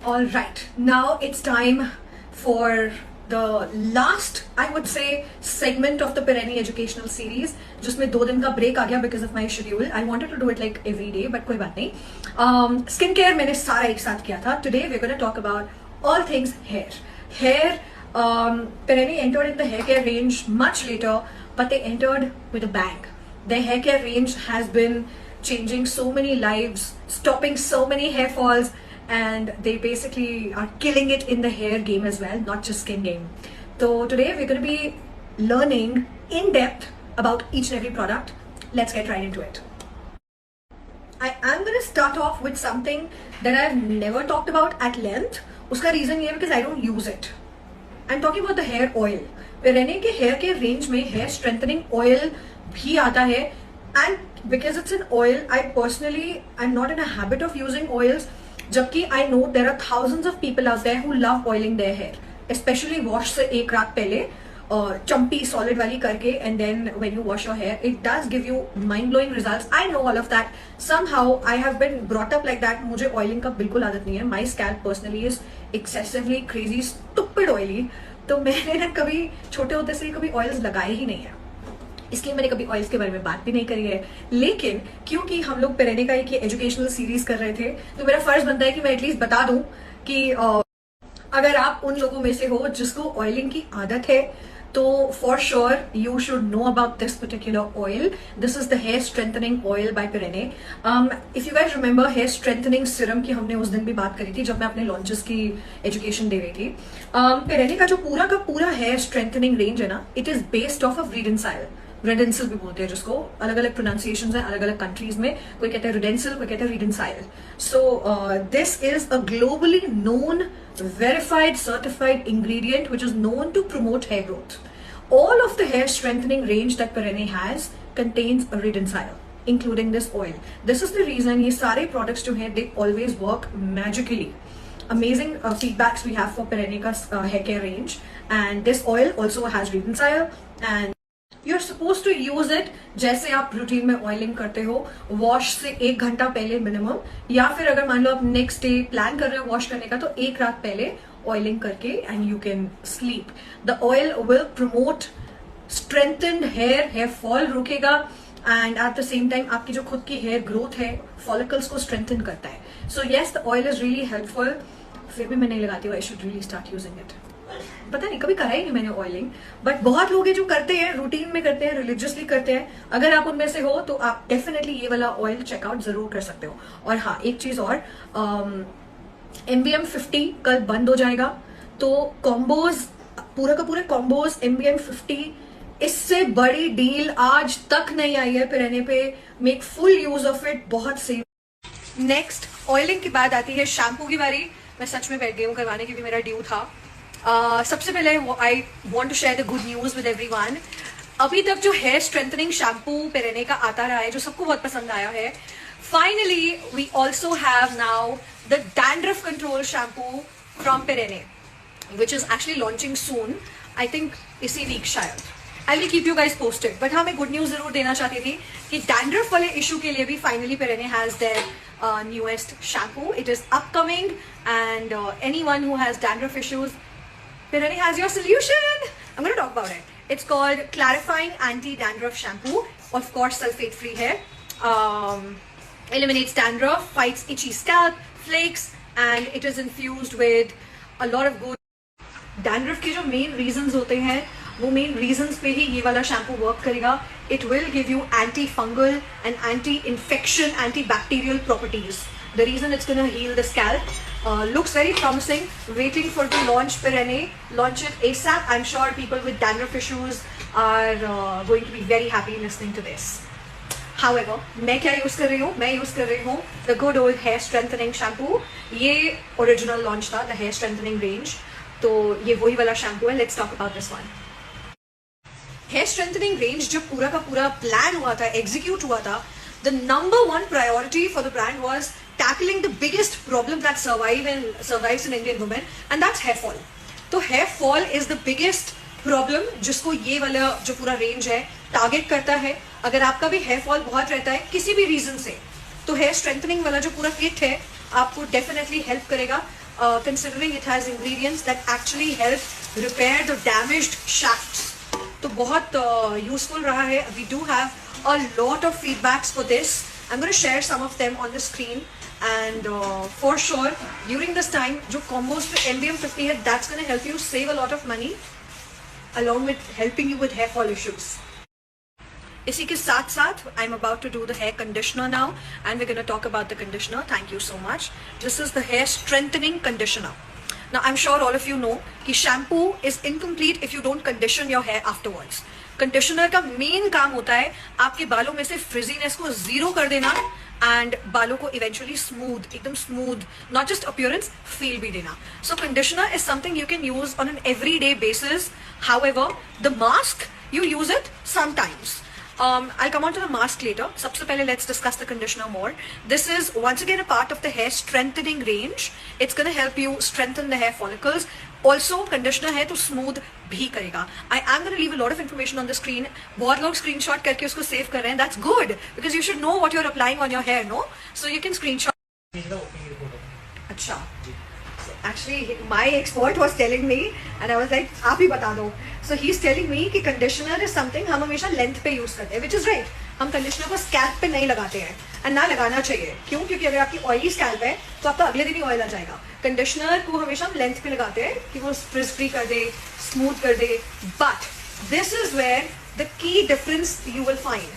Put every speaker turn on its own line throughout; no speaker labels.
All right, now it's time for the last, I would say, segment of the Pereni educational series, जिसमें 2 दिन का break आ गया because of my schedule. I wanted to do it like every day, but कोई बात नहीं. Skin care मैंने सारा एक साथ किया था. Today we're going to talk about all things hair. Hair, Pereni entered in the hair care range much later, but they entered with a bang. Their hair care range has been changing so many lives, stopping so many hair falls, and they basically are killing it in the hair game as well, not just skin game. So today we're going to be learning in depth about each and every product. Let's get right into it. I am going to start off with something that I've never talked about at length. Uska reason ye hai because I don't use it. I'm talking about the hair oil. Pereni के hair के range में hair strengthening oil भी आता है, and because it's an oil, I personally am not in a habit of using oils. जबकि I know there are thousands of people out there who love oiling their hair, especially wash से एक रात पहले champi solid वाली करके, and then when you wash your hair, it does give you mind-blowing results. I know all of that. Somehow I have been brought up like that. मुझे oiling का बिल्कुल आदत नहीं है. My scalp personally is excessively crazy, stupid oily. तो मैंने ना कभी छोटे होते से कभी oils लगाए ही नहीं है, इसलिए मैंने कभी ऑयल्स के बारे में बात भी नहीं करी है. लेकिन क्योंकि हम लोग पेरेनी का एक एजुकेशनल सीरीज कर रहे थे, तो मेरा फर्ज बनता है कि मैं एटलीस्ट बता दूं कि अगर आप उन लोगों में से हो जिसको ऑयलिंग की आदत है, तो for sure you should know about this particular oil. This is the hair strengthening oil by Pereni. If you guys remember hair strengthening serum की हमने उस दिन भी बात करी थी जब मैं अपने लॉन्चेस की एजुकेशन दे रही थी. पेरेनी का जो पूरा का पूरा हेयर स्ट्रेंथनिंग रेंज है ना, it is based off off redensyl. Redensyl भी बोलते हैं जिसको, अलग अलग प्रोनाउंसिएशंस हैं अलग अलग कंट्रीज में. कोई कहते हैं रिडेंसिल, कोई कहते हैं redensyl. So this is a globally known verified certified ingredient which is known to promote hair growth. All of the hair strengthening range that Pereni has contains a redensil, including this oil. This is the reason ye sare products jo hai, they always work magically. Amazing feedbacks we have for Pereni ka hair care range, and this oil also has redensil, and you're supposed to use it जैसे आप routine में oiling करते हो, wash से 1 घंटा पहले minimum, या फिर अगर मान लो आप नेक्स्ट डे प्लान कर रहे हो वॉश करने का, तो 1 रात पहले ऑयलिंग करके and you can sleep. The oil will promote strengthened hair, hair fall रोकेगा, and at the same time आपकी जो खुद की हेयर ग्रोथ है, फॉलिकल्स को स्ट्रेंथन करता है. So yes, the oil is really helpful. फिर भी मैं नहीं लगाती हूँ. I should really start using it. पता नहीं, कभी करा ही नहीं मैंने ऑयलिंग, बट बहुत लोग हैं जो करते हैं, रूटीन में करते हैं, रिलीजियसली करते हैं. अगर आप उनमें से हो तो आप डेफिनेटली ये वाला ऑयल चेकआउट जरूर कर सकते हो. और हाँ, एक चीज और, MBM 50 कल बंद हो जाएगा, तो कॉम्बोज, पूरा का पूरा कॉम्बोज MBM 50, इससे बड़ी डील आज तक नहीं आई है पेरेनी पे. Make full use of it, बहुत सेफ. नेक्स्ट, ऑयलिंग के बाद आती है शैम्पू की बारी. मैं सच में बैठ गई हूँ करवाने, क्योंकि मेरा ड्यू था. सबसे पहले I want to share the good news with everyone. अभी तक जो हेयर स्ट्रेंथनिंग शैम्पू पेरेनी का आता रहा है, जो सबको बहुत पसंद आया है, finally we also have now the dandruff control shampoo from Pereni, which is actually launching soon. I think इसी वीक शायद. I will keep you guys posted. But हाँ, मैं गुड न्यूज जरूर देना चाहती थी कि डैंड्रफ वाले इशू के लिए भी finally Pereni has their newest shampoo. It is upcoming, and anyone who has dandruff issues, Pereni has your solution. I'm going to talk about it. It's called Clarifying Anti-Dandruff Shampoo. Of course, sulfate-free hair. Eliminates dandruff, fights itchy scalp, flakes, and it is infused with a lot of good. Dandruff के जो main reasons होते हैं, वो main reasons पे ही ये वाला shampoo work करेगा. It will give you anti-fungal and anti-infection, antibacterial properties. The reason it's going to heal the scalp. Looks very promising. Waiting for the launch. Pereni, launch it ASAP. I'm sure people with dandruff issues are going to be very happy listening to this. However, मैं क्या use कर रही हूँ? मैं use कर रही हूँ the good old hair strengthening shampoo. ये original launch था, the hair strengthening range. तो ये वही वाला shampoo है. Let's talk about this one. Hair strengthening range जब पूरा का पूरा प्लान हुआ था, एग्जीक्यूट हुआ था, the number 1 priority for the brand was tackling the biggest problem that survives in Indian women, and that's hair fall. तो hair fall is the biggest problem जिसको ये वाला जो पूरा रेंज है टारगेट करता है. अगर आपका भी हेयर फॉल बहुत रहता है किसी भी रीजन से, तो हेयर स्ट्रेंथनिंग वाला जो पूरा किट है आपको डेफिनेटली हेल्प करेगा, considering it has ingredients that actually help repair the damaged shafts. तो बहुत यूजफुल रहा है. We do have a lot of feedbacks for this. I'm going to share some of them on the screen, and for sure during this time जो combos पे MBM50 है, that's going to help you save a lot of money along with helping you with hair fall issues. इसी के साथ साथ I'm about to do the hair conditioner now, and we're going to talk about the conditioner. Thank you so much. This is the hair strengthening conditioner. Now I'm sure all of you know कि shampoo is incomplete if you don't condition your hair afterwards. Conditioner का main काम होता है आपके बालों में से frizziness को जीरो कर देना एंड बालों को इवेंचुअली स्मूथ, एकदम smooth, not just appearance, feel भी देना. So conditioner is something you can use on an everyday basis. However the mask you use it sometimes. I'll come on to the mask later. सबसे पहले let's discuss the conditioner more. This is once again a part of the hair strengthening range. It's going to help you strengthen the hair follicles. Also conditioner है तो smooth भी करेगा. I am going to leave a lot of information on the screen. बहुत लोग screenshot करके उसको save कर रहे हैं. That's good because you should know what you're applying on your hair, no? So you can screenshot. अच्छा. Actually, my expert was telling me, and I was like, आप ही बता दो. So he's telling me कि conditioner is something हम हमेशा length पे use करते हैं, which is right. हम conditioner को scalp पे नहीं लगाते हैं, and ना लगाना चाहिए. क्यों? क्योंकि अगर आपकी oily scalp है, तो आपका अगले दिन ही oil आ जाएगा. Conditioner को हमेशा हम length पे लगाते हैं कि वो frizz free कर दे, smooth कर दे. But this is where the key difference you will find.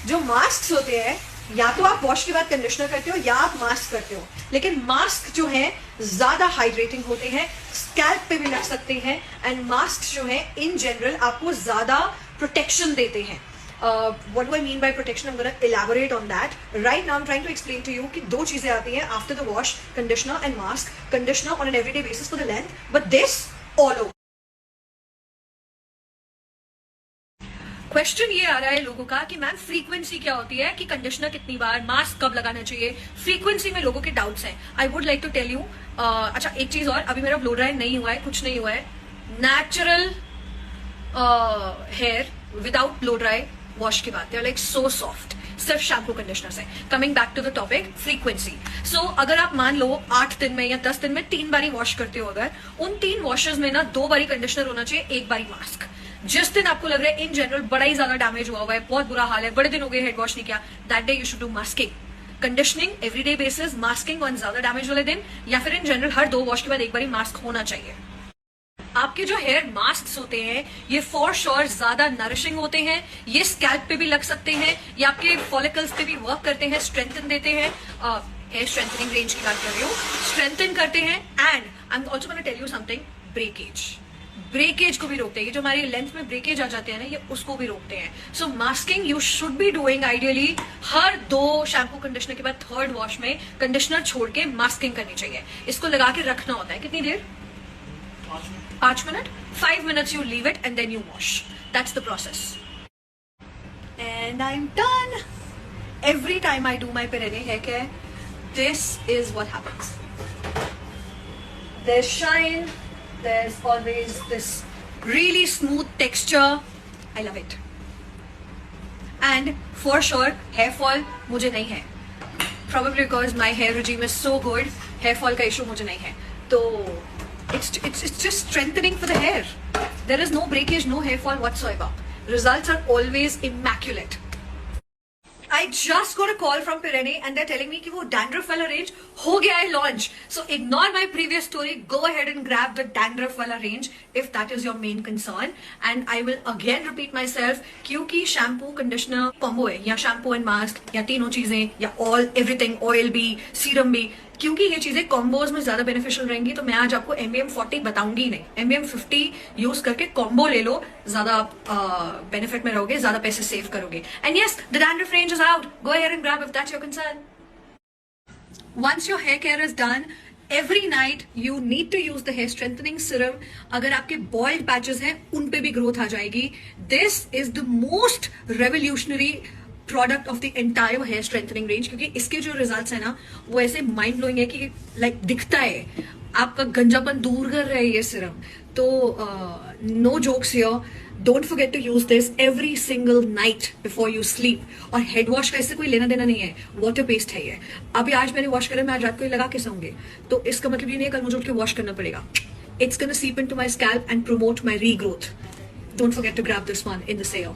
जो masks होते हैं, या तो आप वॉश के बाद कंडीशनर करते हो या आप मास्क करते हो, लेकिन मास्क जो है ज्यादा हाइड्रेटिंग होते हैं, स्कैल्प पे भी लग सकते हैं, एंड मास्क जो है इन जनरल आपको ज्यादा प्रोटेक्शन देते हैं. What do I mean by protection? I'm going to elaborate on that. Right now I'm trying to explain to you कि दो चीजें आती हैं after the wash, conditioner and mask. Conditioner on an everyday basis for the length, but this all over. Question ये आ रहा है लोगों का कि मैम फ्रीक्वेंसी क्या होती है, कि कंडीशनर कितनी बार, मास्क कब लगाना चाहिए. फ्रीक्वेंसी में लोगों के डाउट्स हैं. I would like to tell you. अच्छा एक चीज और, अभी मेरा ब्लो ड्राई नहीं हुआ है, कुछ नहीं हुआ है. Natural hair without blow dry wash के बाद they are like so soft, सिर्फ शैम्पू कंडीशनर से. Coming back to the topic frequency. So अगर आप मान लो 8 दिन में या 10 दिन में 3 बारी वॉश करते हो, अगर उन 3 वॉशेस में ना 2 बारी कंडीशनर होना चाहिए, 1 बारी मास्क. जिस दिन आपको लग रहा है इन जनरल बड़ा ही ज्यादा डैमेज हुआ हुआ है, बहुत बुरा हाल है, बड़े दिन हो गए हेड वॉश नहीं किया, that day you should do masking. Conditioning everyday basis, masking on ज्यादा डैमेज वाले दिन, या फिर इन जनरल हर 2 वॉश के बाद 1 बारी मास्क होना चाहिए. आपके जो हेयर मास्क होते हैं ये फॉर श्योर ज्यादा नरिशिंग होते हैं. ये स्कैल्प पे भी लग सकते हैं, ये आपके फॉलिकल्स पे भी वर्क करते हैं, स्ट्रेंथन देते हैं. हेयर स्ट्रेंथनिंग रेंज की बात कर रही हूँ, स्ट्रेंथन करते हैं. And I am also gonna tell you something, breakage को भी रोकते हैं. ये जो हमारी लेंथ में ब्रेकेज आ जाते हैं ना, ये उसको भी रोकते हैं. So masking you should be doing ideally हर 2 शैम्पू कंडीशनर के बाद 3rd वॉश में कंडीशनर छोड़ के मास्किंग करनी चाहिए. इसको लगा के रखना होता है कितनी देर, 5 minute. 5 minutes you leave it and then you wash. That's the process. And I'm done. Every time I do my Perenne hair care, this is what happens. There's shine. There's always this really smooth texture. I love it. And for sure, hair fall मुझे नहीं है. Probably because my hair regime is so good, hair fall का issue मुझे नहीं है. तो it's just strengthening for the hair. There is no breakage, no hair fall whatsoever. Results are always immaculate. I just got a call from Perenne and they're telling me कि वो dandruff वाला range हो गया है launch. So ignore my previous story. Go ahead and grab the dandruff वाला range if that is your main concern. And I will again repeat myself क्योंकि shampoo conditioner combo है, या shampoo and mask, या तीनों चीजें, या all everything, oil भी, serum भी, क्योंकि ये चीजें कॉम्बोज में ज्यादा बेनिफिशियल रहेंगी. तो मैं आज आपको MBM40 बताऊंगी नहीं. MBM50 यूज करके कॉम्बो ले लो, ज्यादा आप बेनिफिट में रहोगे, ज्यादा पैसे सेव करोगे. And yes, the dandruff range is out. Go ahead and grab if that's your concern. Once your hair care is done, every night you need to use the hair strengthening serum. अगर आपके boiled patches हैं उन पे भी growth आ जाएगी. This is the most revolutionary product of the entire hair strengthening range, क्योंकि इसके जो रिजल्ट्स है ना वो ऐसे माइंड ब्लोइंग है कि लाइक दिखता है आपका गंजापन दूर कर रहा है ये सिरम. तो no jokes here. Don't forget to use this every single night before you sleep. और हेड वॉश का इससे कोई लेना देना नहीं है, वाटर पेस्ट है ये। अभी आज मैंने वॉश करा, मैं आज रात को ही लगा के सोऊंगी, तो इसका मतलब ये नहीं है कल मुझे उठ के वॉश करना पड़ेगा। It's gonna seep into my scalp and promote my regrowth. Don't forget to grab this one in the sale.